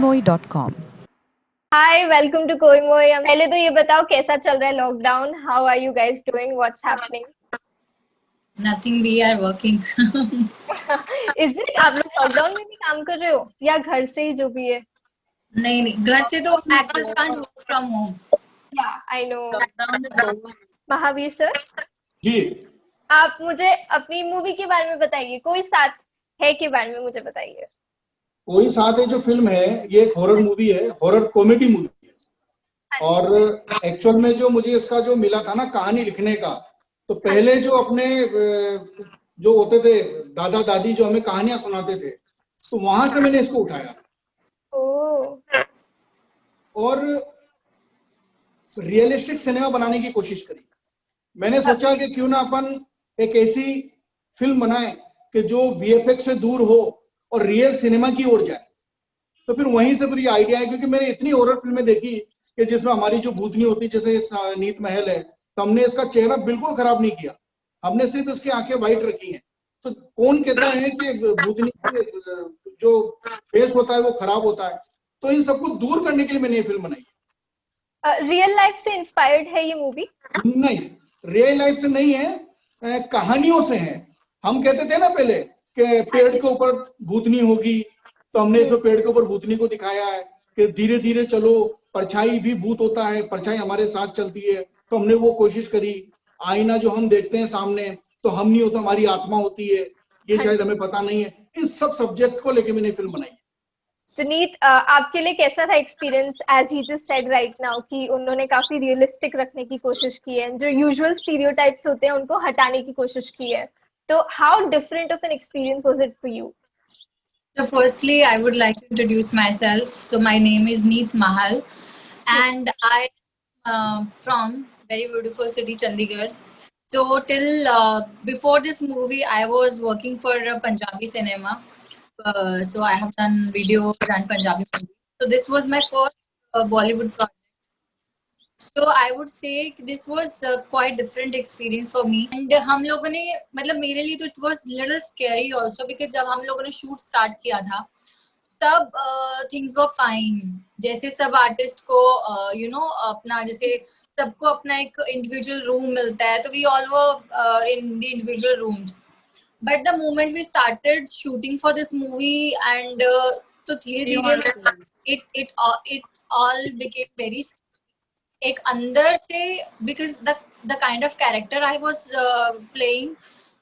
koimoi.com। Hi, welcome to कोई मोई। पहले तो ये बताओ कैसा चल रहा है lockdown? How are you guys doing? What's happening? Nothing, we are working. Is it आप लोग लॉकडाउन में भी काम कर रहे हो या घर से ही जो भी है? नहीं नहीं, घर से तो actors can't work from home. या I know. Lockdown is over. Mahavir sir, ji, आप मुझे अपनी मूवी के बारे में बताइए। कोई साथ है के बारे में मुझे बताइए। कोई साथ है जो फिल्म है, ये एक हॉरर मूवी है, हॉरर कॉमेडी मूवी है। और एक्चुअल में जो मुझे इसका जो मिला था ना कहानी लिखने का, तो पहले जो अपने जो होते थे दादा दादी जो हमें कहानियां सुनाते थे, तो वहां से मैंने इसको उठाया ओह, और रियलिस्टिक सिनेमा बनाने की कोशिश करी। मैंने सोचा कि क्यों ना अपन एक ऐसी फिल्म बनाए कि जो वीएफएक्स से दूर हो और रियल सिनेमा की ओर जाए। तो फिर वहीं से फिर ये आइडिया है, क्योंकि मैंने इतनी हॉरर फिल्में देखी कि जिसमें हमारी जो भूतनी होती, जैसे नीत महल है, तो हमने इसका चेहरा बिल्कुल खराब नहीं किया, हमने सिर्फ इसकी आंखें वाइट रखी हैं। तो कौन कहता है कि भूतनी के जो फेस होता है वो खराब होता है? तो इन सबको दूर करने के लिए मैंने ये फिल्म बनाई। रियल लाइफ से इंस्पायर्ड है ये मूवी? नहीं, रियल लाइफ से नहीं है, कहानियों से है। हम कहते थे ना पहले कि पेड़ के ऊपर भूतनी होगी, तो हमने इस पेड़ के ऊपर भूतनी को दिखाया है कि धीरे धीरे चलो, परछाई भी भूत होता है, परछाई हमारे साथ चलती है। तो हमने वो कोशिश करी। आईना जो हम देखते हैं सामने, तो हम नहीं होता, हमारी आत्मा होती है, ये शायद हमें पता नहीं है। इन सब सब्जेक्ट को लेके मैंने फिल्म बनाई। सुनीत, आपके लिए कैसा था experience? As he just said right now कि उन्होंने काफी रियलिस्टिक रखने की कोशिश की है, जो यूजुअल स्टीरियोटाइप्स होते हैं उनको हटाने की कोशिश की है। तो how different of an experience was it for you? So firstly, I would like to introduce myself. So my name is Neet Mahal, and I from very beautiful city Chandigarh. So till before this movie, I was working for Punjabi cinema. So I have done videos and Punjabi movies. So this was my first Bollywood project. So I would say this was quite different experience for me. And हम लोगों ने मतलब मेरे लिए तो it was little scary also because जब हम लोगों ने shoot start किया था तब things were fine. जैसे सब आर्टिस्ट को अपना जैसे सबको अपना एक individual room मिलता है, तो we all were in the individual rooms. But the moment we started shooting for this movie and तो धीरे धीरे it all became very एक अंदर से because the kind of character I was playing,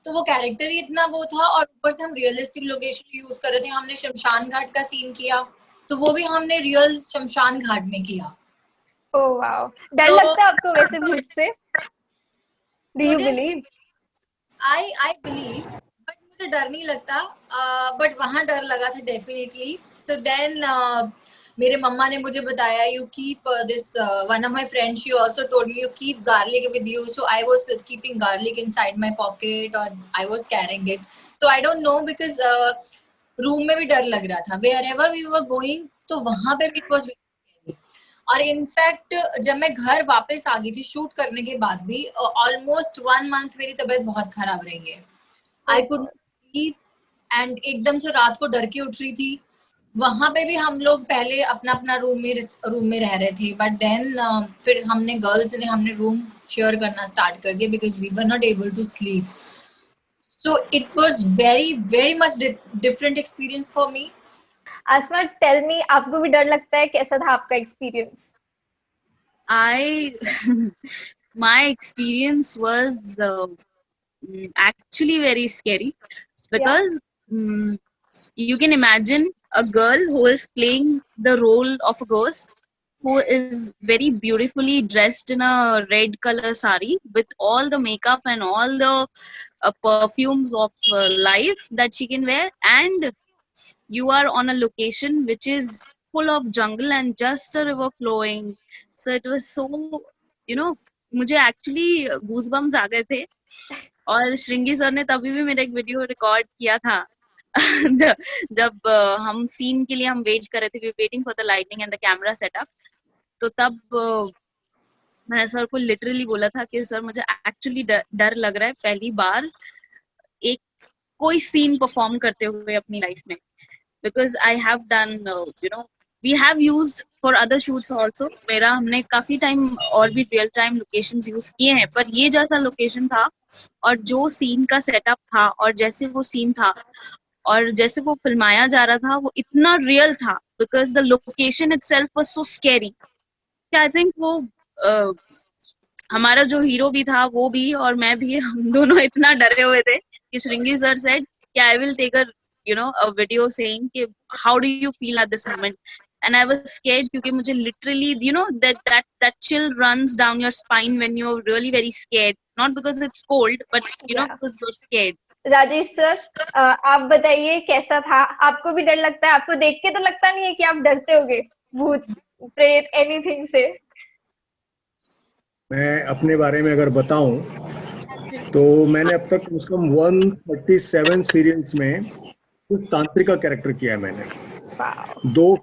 तो वो कैरेक्टर ही इतना वो था, और ऊपर से हम रियलिस्टिक लोकेशन यूज कर रहे थे। हमने शमशान घाट का सीन किया, तो वो भी हमने रियल शमशान घाट में किया। ओह वाओ, डर लगता है आपको वैसे भूत से? Do you believe? I believe, but मुझे डर नहीं लगता, बट वहां डर लगा था डेफिनेटली। सो देन मेरे मम्मा ने मुझे बताया you keep this, one of my friends she also told me you keep garlic with you. So I was keeping garlic inside my pocket और I was carrying it. So I don't know because room में भी डर लग रहा था, wherever we were going, तो वहां पे भी इट वाज। और इनफैक्ट जब मैं घर वापस आ गई थी शूट करने के बाद भी ऑलमोस्ट 1 मंथ मेरी तबीयत बहुत खराब रही है। आई कुड स्लीप एंड एकदम से रात को डर के उठ रही थी। वहां पे भी हम लोग पहले अपना अपना रूम में रह रहे थे, बट देन फिर हमने रूम शेयर करना स्टार्ट कर दिया because we were not able to sleep. So it was very very much different experience for me. Asma, tell me, आपको भी डर लगता है? कैसा था आपका experience? My experience was actually very scary because you can imagine a girl who is playing the role of a ghost, who is very beautifully dressed in a red color sari with all the makeup and all the perfumes of life that she can wear, and you are on a location which is full of jungle and just a river flowing. So it was so, मुझे actually goosebumps आ गए थे। और Shringi sir ने तभी भी मेरा एक video record किया था जब हम सीन के लिए हम वेट कर रहे थे, we waiting for the lighting and the camera setup. तो तब मैंने सर को लिटरली बोला था कि सर मुझे एक्चुअली डर लग रहा है, पहली बार एक कोई सीन परफॉर्म करते हुए अपनी लाइफ में, because I have done we have used for other shoots also. मेरा हमने काफी टाइम और भी रियल टाइम लोकेशंस यूज किए हैं, पर ये जैसा लोकेशन था और जो सीन का सेटअप था और जैसे वो सीन था और जैसे वो फिल्माया जा रहा था वो इतना रियल था, because the location itself was so scary. I think वो हमारा जो हीरो भी था वो भी और मैं भी, हम दोनों इतना डरे हुए थे कि श्रृंगी सर सेड कि I will take a video saying कि how do you feel at this moment, and I was scared क्योंकि मुझे literally that chill runs down your spine when you're really very scared, not because it's cold but because you're scared. Rajesh sir, आप बताइए कैसा था? आपको भी डर लगता है? आपको देख के तो लगता नहीं है कि आप डरते होगे भूत प्रेत एनीथिंग से? मैं अपने बारे में अगर बताऊं तो मैंने अब तक उसका 137 सीरियल्स में कुछ तांत्रिक का कैरेक्टर किया है मैंने। 3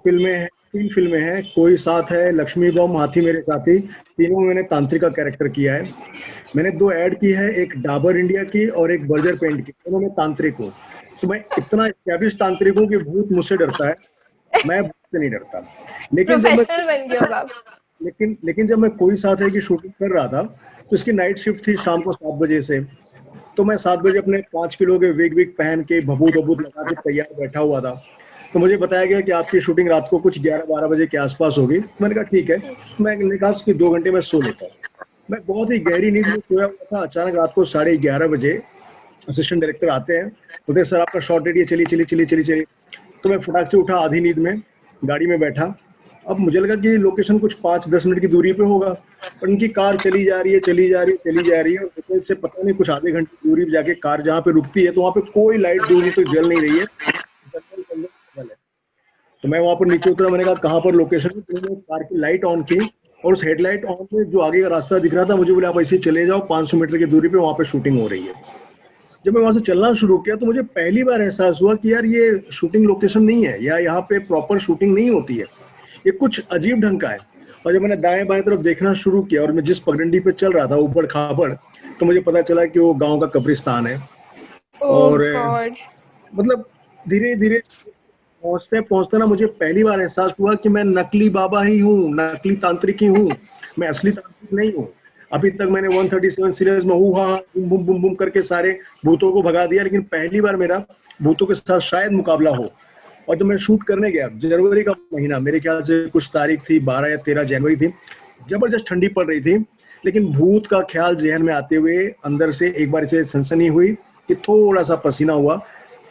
फिल्में हैं, कोई साथ है, लक्ष्मी बम, हाथी मेरे साथी, तीनों में मैंने तांत्रिक का कैरेक्टर किया है। मैंने 2 ऐड की है, एक डाबर इंडिया की और एक बर्जर पेंट की, दोनों में तांत्रिक हूँ। तो मैं इतना एस्टैब्लिश तांत्रिक हूँ कि भूत मुझसे डरता है, मैं भूत से नहीं डरता। लेकिन जब मैं कोई साथ है की शूटिंग कर रहा था तो इसकी नाइट शिफ्ट थी शाम को 7 बजे से, तो मैं 7 बजे अपने 5 किलो के विग पहन के भभूत लगा के तैयार बैठा हुआ था। तो मुझे बताया गया कि आपकी शूटिंग रात को कुछ 11-12 बजे के आसपास होगी। मैंने कहा ठीक है, मैंने कहा कि 2 घंटे में सो लेता हूँ। मैं बहुत ही गहरी नींद में सोया हुआ था। अचानक रात को 11:30 बजे असिस्टेंट डायरेक्टर आते हैं, बोलते सर आपका शॉट रेडी है, चलिए। तो मैं फटाक से उठा, आधी नींद में गाड़ी में बैठा। अब मुझे लगा कि लोकेशन कुछ 5-10 मिनट की दूरी पे होगा, पर उनकी कार चली जा रही है और होटल से पता नहीं कुछ आधे घंटे दूरी पे जाके कार जहाँ पे रुकती है तो वहाँ पे कोई लाइट दूरी तक जल नहीं रही है, तो मैं वहाँ पर नीचे उतरा। मैंने कहा कहाँ पर लोकेशन है? तो कार की लाइट ऑन की और उस हेडलाइट ऑन में जो आगे का रास्ता दिख रहा था, मुझे बोले आप ऐसे चले जाओ, 500 मीटर की दूरी पे वहाँ पे शूटिंग हो रही है। जब मैं वहाँ से चलना शुरू किया तो मुझे पहली बार एहसास हुआ कि यार ये शूटिंग लोकेशन नहीं है, या यहाँ पे प्रॉपर शूटिंग नहीं होती है, ये कुछ अजीब ढंग का है। और जब मैंने दाएं बाएं तरफ देखना शुरू किया और मैं जिस पगडंडी पे चल रहा था ऊपर खाबड़, तो मुझे पता चला कि वो गांव का कब्रिस्तान है। और मतलब धीरे धीरे पहुंचते ना मुझे पहली बार एहसास हुआ कि मैं नकली बाबा ही हूँ, नकली तांत्रिक ही हूँ, मैं असली तांत्रिक नहीं हूँ। अभी तक मैंने 137 सीरीज में बूम बूम बूम करके सारे भूतों को भगा दिया, लेकिन पहली बार मेरा भूतों के साथ शायद मुकाबला हो। और जब मैं शूट करने गया, जनवरी का महीना, मेरे ख्याल से कुछ तारीख थी 12 या 13 जनवरी थी, जबरदस्त ठंडी पड़ रही थी, लेकिन भूत का ख्याल जहन में आते हुए अंदर से एक बार इसे सनसनी हुई कि थोड़ा सा पसीना हुआ।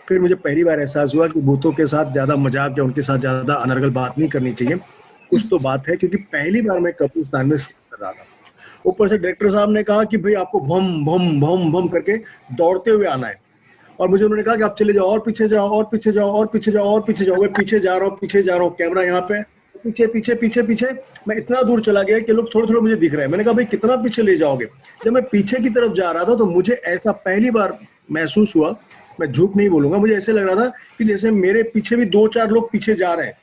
फिर मुझे पहली बार एहसास हुआ कि भूतों के साथ ज्यादा मजाक या उनके साथ ज्यादा अनर्गल बात नहीं करनी चाहिए, कुछ तो बात है, क्योंकि पहली बार मैं कब्रिस्तान में शूट कर रहा था। ऊपर से डायरेक्टर साहब ने कहा कि भाई आपको भम भम भम भम करके दौड़ते हुए आना है, और मुझे उन्होंने कहा कि आप चले जाओ और पीछे जाओ और पीछे जाओ और पीछे जाओ और पीछे जाओ। मैं पीछे जा रहा हूँ, कैमरा यहाँ पे, पीछे मैं इतना दूर चला गया कि लोग थोड़े मुझे दिख रहे हैं। मैंने कहा भाई कितना पीछे ले जाओगे? जब मैं पीछे की तरफ जा रहा था तो मुझे ऐसा पहली बार महसूस हुआ, मैं झूठ नहीं बोलूंगा, मुझे ऐसे लग रहा था कि जैसे मेरे पीछे भी 2-4 लोग पीछे जा रहे हैं।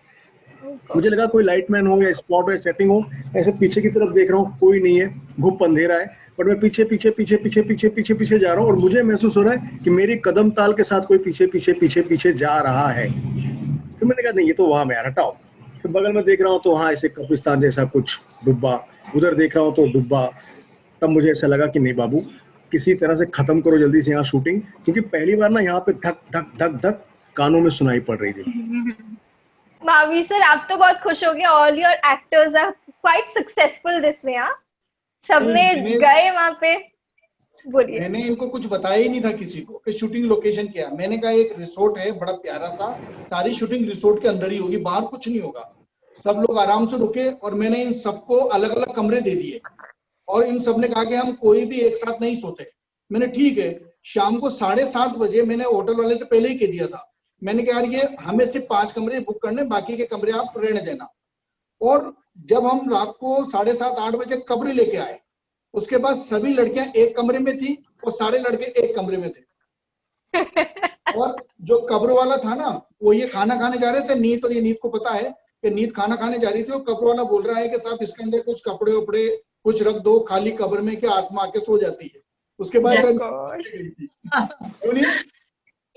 मुझे लगा कोई लाइटमैन हो या स्पॉट हो, सेटिंग हो, ऐसे पीछे की तरफ देख रहा हूँ, कोई नहीं है, घुप अंधेरा है, बट मैं पीछे जा रहा हूँ और मुझे महसूस हो रहा है कि मेरी कदम ताल के साथ कोई पीछे जा रहा है। फिर मैंने कहा नहीं, ये तो वहां में, हटाओ। फिर बगल में देख रहा हूँ तो वहाँ ऐसे कब्रिस्तान जैसा कुछ दुब्बा, उधर देख रहा हूँ तो दुब्बा। तब मुझे ऐसा लगा कि नहीं बाबू, किसी तरह से खत्म करो जल्दी से यहाँ शूटिंग, क्योंकि पहली बार ना यहाँ पे धक धक धक धक कानों में सुनाई पड़ रही थी। महावीर सर, आप तो बहुत खुश हो गए, all your actors are quite successful this में। सबने गए वहां पे, बोलिए। मैंने इनको कुछ बताया ही नहीं था किसी को कि शूटिंग लोकेशन क्या है। मैंने कहा एक रिसोर्ट है बड़ा प्यारा सा, सारी शूटिंग रिसोर्ट के अंदर ही होगी, बाहर कुछ नहीं होगा, सब लोग आराम से रुके। और मैंने इन सबको अलग अलग कमरे दे दिए और इन सब ने कहा कि हम कोई भी एक साथ नहीं सोते। मैंने ठीक है, शाम को 7:30 बजे मैंने होटल वाले से पहले ही कह दिया था, मैंने कहा यार ये हमें सिर्फ 5 कमरे बुक करने, बाकी के कमरे आप रहने देना। और जब हम रात को 7:30-8 बजे कमरे लेके आए, उसके बाद सभी लड़कियां एक कमरे में थी और सारे लड़के एक कमरे में थे। और जो कब्र वाला था ना, वो ये खाना खाने जा रहे थे नीत, और ये नीत को पता है कि नीत खाना खाने जा रही थी, और कब्र वाला बोल रहा है कि साहब इसके अंदर कुछ कपड़े वपड़े कुछ रख दो खाली कब्र में, कि आत्मा आके सो जाती है। उसके बाद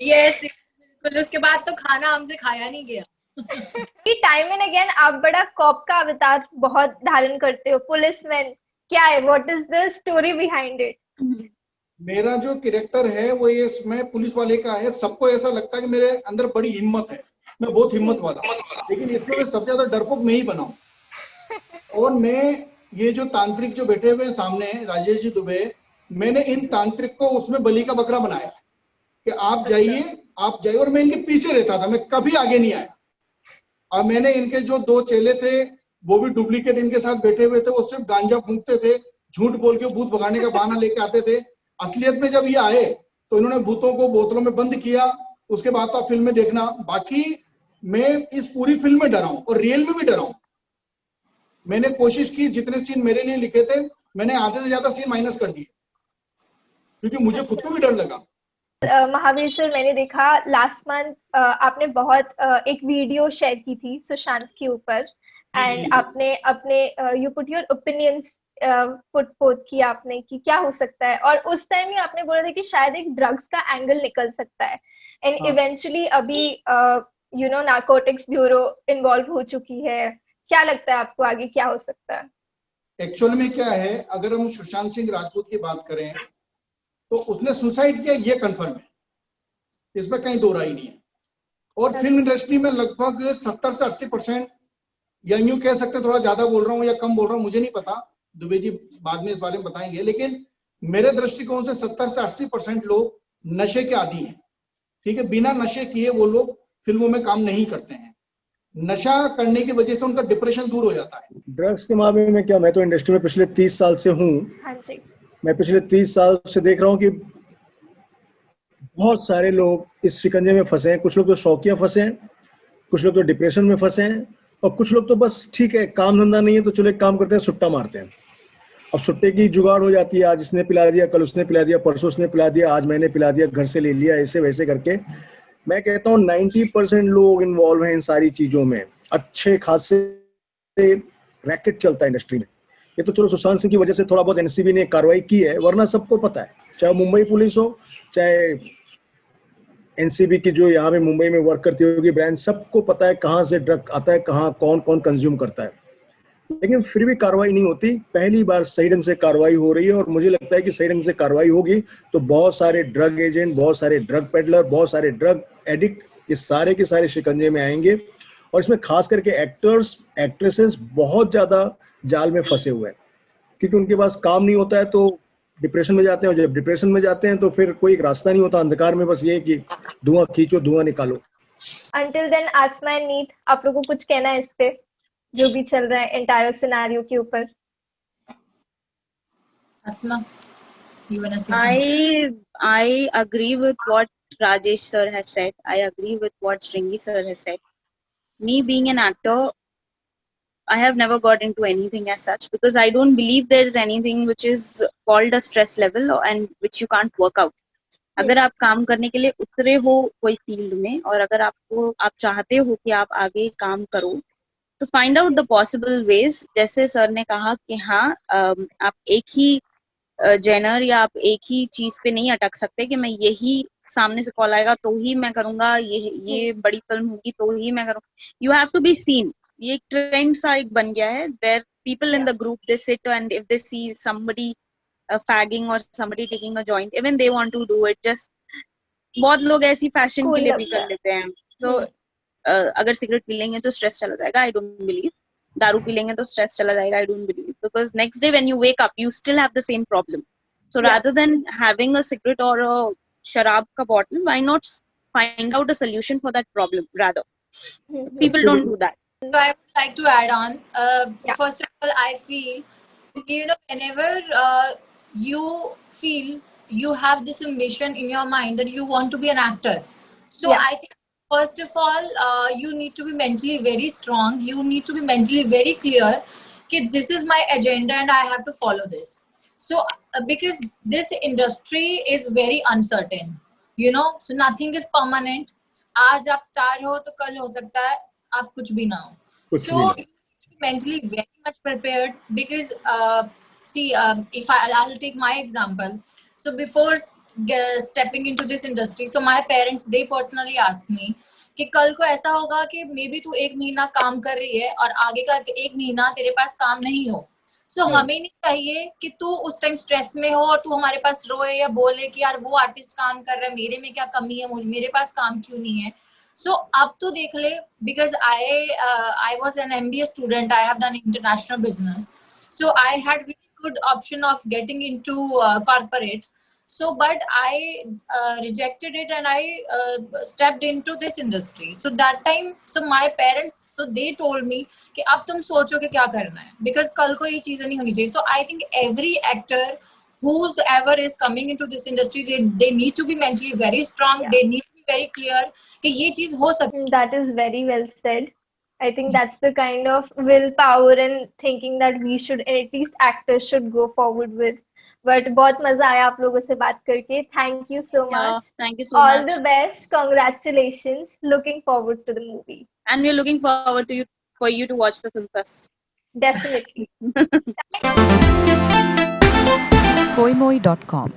यस बिल्कुल, उसके बाद तो खाना हमसे खाया नहीं गया। टाइम एंड अगेन आप बड़ा कॉप का अवतार बहुत धारण करते हो, पुलिसमैन, क्या है, what is the story behind it? मेरा जो कैरेक्टर है वो ये मैं पुलिस वाले का है। सबको ऐसा लगता है कि मेरे अंदर बड़ी हिम्मत है, मैं बहुत हिम्मत वाला हूं, लेकिन इसमें मैं सबसे ज्यादा डरपोक मैं ही बना हूं। और मैं ये जो तांत्रिक जो बैठे हुए हैं सामने राजेश जी दुबे, मैंने इन तांत्रिक को उसमें बलि का बकरा बनाया कि आप जाइए, आप जाइए, और मैं इनके पीछे रहता था, मैं कभी आगे नहीं आया। और मैंने इनके जो 2 चेले थे वो भी डुप्लीकेट इनके साथ बैठे हुए थे, वो सिर्फ गांजा फूंकते थे, झूठ बोल के भूत भगाने का बहाना लेके आते थे। असलियत में जब ये आए तो इन्होंने भूतों को बोतलों में बंद किया। उसके बाद तो आप फिल्म में देखना। बाकी मैं इस पूरी फिल्म में डरा हूं और रियल में भी डरा हूं। मैंने कोशिश की, जितने सीन मेरे लिए लिखे थे मैंने आधे से ज्यादा सीन माइनस कर दिए, क्योंकि मुझे खुद को भी डर लगा। महावीर सर, मैंने देखा लास्ट मंथ आपने बहुत एक वीडियो शेयर की थी सुशांत के ऊपर, एंड आपने अपने you put your opinions put fourth किया आपने कि क्या हो सकता है, और उस टाइम ही आपने बोला था कि शायद एक ड्रग्स का एंगल निकल सकता है, एंड इवेंचुअली अभी you know narcotics bureau involve हो चुकी है। क्या लगता है आपको आगे क्या हो सकता है? एक्चुअल में क्या है, अगर हम सुशांत सिंह राजपूत की बात करें तो उसने सुसाइड किया, ये कंफर्म है, इसमें कहीं दो राय नहीं है। और फिल्म इंडस्ट्री में लगभग 70 से 80%, या यूं कह सकते हैं, थोड़ा ज्यादा बोल रहा हूँ या कम बोल रहा हूँ मुझे नहीं पता, दुबे जी बाद में इस बारे में बताएंगे, लेकिन मेरे दृष्टिकोण से 70 से 80% लोग नशे के आदी हैं। ठीक है, बिना नशे किए वो लोग फिल्मों में काम नहीं करते हैं। नशा करने की वजह से उनका डिप्रेशन दूर हो जाता है। ड्रग्स के मामले में क्या, मैं तो इंडस्ट्री में पिछले 30 साल से हूँ। हाँ जी। मैं पिछले 30 साल से देख रहा हूँ कि बहुत सारे लोग इस शिकंजे में फंसे हैं। कुछ लोग तो शौकिया फंसे हैं, कुछ लोग तो डिप्रेशन में फंसे हैं, और कुछ लोग तो बस ठीक है काम धंधा नहीं है तो चलो एक काम करते हैं, सुट्टा मारते हैं। अब सुट्टे की जुगाड़ हो जाती है, आज इसने पिला दिया, कल उसने पिला दिया, परसों उसने पिला दिया, आज मैंने पिला दिया, घर से ले लिया, ऐसे वैसे करके। मैं कहता हूँ 90% लोग इन्वॉल्व हैं इन सारी चीजों में। अच्छे खासे रैकेट चलता है इंडस्ट्री में। ये तो चलो सुशांत सिंह की वजह से थोड़ा बहुत एनसीबी ने कार्रवाई की है, वरना सबको पता है, चाहे मुंबई पुलिस हो, चाहे एनसीबी की जो यहाँ पे मुंबई में वर्क करती होगी ब्रांच, सबको पता है कहाँ से ड्रग आता है, कहाँ कौन कौन कंज्यूम करता है। लेकिन फिर भी कार्रवाई नहीं होती। पहली बार सही ढंग से कार्रवाई हो रही है, और मुझे लगता है कि सही ढंग से कार्रवाई होगी तो बहुत सारे ड्रग एजेंट, बहुत सारे ड्रग पेडलर, बहुत सारे ड्रग एडिक्ट, ये सारे के सारे शिकंजे में आएंगे। और इसमें खास करके एक्टर्स एक्ट्रेसेस बहुत ज्यादा जाल में फंसे हुए हैं, क्योंकि उनके पास काम नहीं होता है तो डिप्रेशन में जाते हैं, और जब डिप्रेशन में जाते हैं तो फिर कोई एक रास्ता नहीं होता, अंधकार में बस ये कि धुआं खींचो, धुआं निकालो। Until then, Asma and Neet, आप लोगों को कुछ कहना है इस पे जो भी चल रहा है एंटायर सिनेरियो के ऊपर? Asma, you wanna say something? I agree with what Rajesh sir has said. I agree with what Shringi sir has said. Me being an actor, I have never got into anything as such, because I don't believe there is anything which is called a stress level and which you can't work out. अगर आप काम करने के लिए उतरे हो कोई field में, और अगर आप चाहते हो कि आप आगे काम करो, तो find out the possible ways. जैसे सर ने कहा कि हाँ, आप एक ही जेनर या आप एक ही चीज पे नहीं अटक सकते कि मैं यही सामने से कॉल आएगा तो ही मैं करूंगा, ये बड़ी फिल्म होगी तो ही मैं करूंगा। You have to be seen. ये एक ट्रेंड सा एक बन गया है, where people in the group they sit and if they see somebody fagging or somebody taking a joint, even they want to do it. Just बहुत लोग ऐसी फैशन Cool के लिए भी लगता कर है। लेते हैं। So अगर सिगरेट पी लेंगे तो स्ट्रेस चला जाएगा, I don't believe. दारू पी लेंगे तो स्ट्रेस चला जाएगा, I don't believe. Because next day when you wake up, you still have the same problem. So rather than having a cigarette or a sharab ka bottle, why not find out a solution for that problem rather? People don't do that. So I would like to add on. First of all, I feel, you know, whenever you feel you have this ambition in your mind that you want to be an actor, so I think first of all you need to be mentally very strong. You need to be mentally very clear that this is my agenda and I have to follow this. So because this industry is very uncertain, you know, so nothing is permanent. आज आप star हो तो कल हो सकता है आप कुछ भी ना हो. So you need to be mentally very much prepared, because see, if I'll take my example. So before stepping into this industry, so my parents, they personally asked me कि कल को ऐसा होगा कि मे बी तू 1 महीना काम कर रही है और आगे का 1 महीना तेरे पास काम नहीं हो. सो हमें नहीं चाहिए कि तू उस टाइम स्ट्रेस में हो और तू हमारे पास रोए या बोले कि यार वो आर्टिस्ट काम कर रहा है, मेरे में क्या कमी है, मेरे पास काम क्यों नहीं है. सो अब तो देख ले, because I was an MBA student, I have done international business, so I had really good option of getting into corporate. So but I rejected it and I stepped into this industry. So that time, so my parents, so they told me कि अब तुम सोचो कि क्या करना है, because कल को ये चीजें नहीं होनी चाहिए. So I think every actor whoever is coming into this industry, they need to be mentally very strong. Yeah. They need to be very clear कि ये चीज हो सकती है. That is very well said. I think that's the kind of willpower and thinking that we should, at least actors should go forward with. But बहुत मजा आया आप लोगों से बात करके. Thank you so Yeah, much. thank you so All much. the best. Congratulations. Looking forward to the movie. And we're looking forward to for you to watch the film fest. Definitely. koimoi.com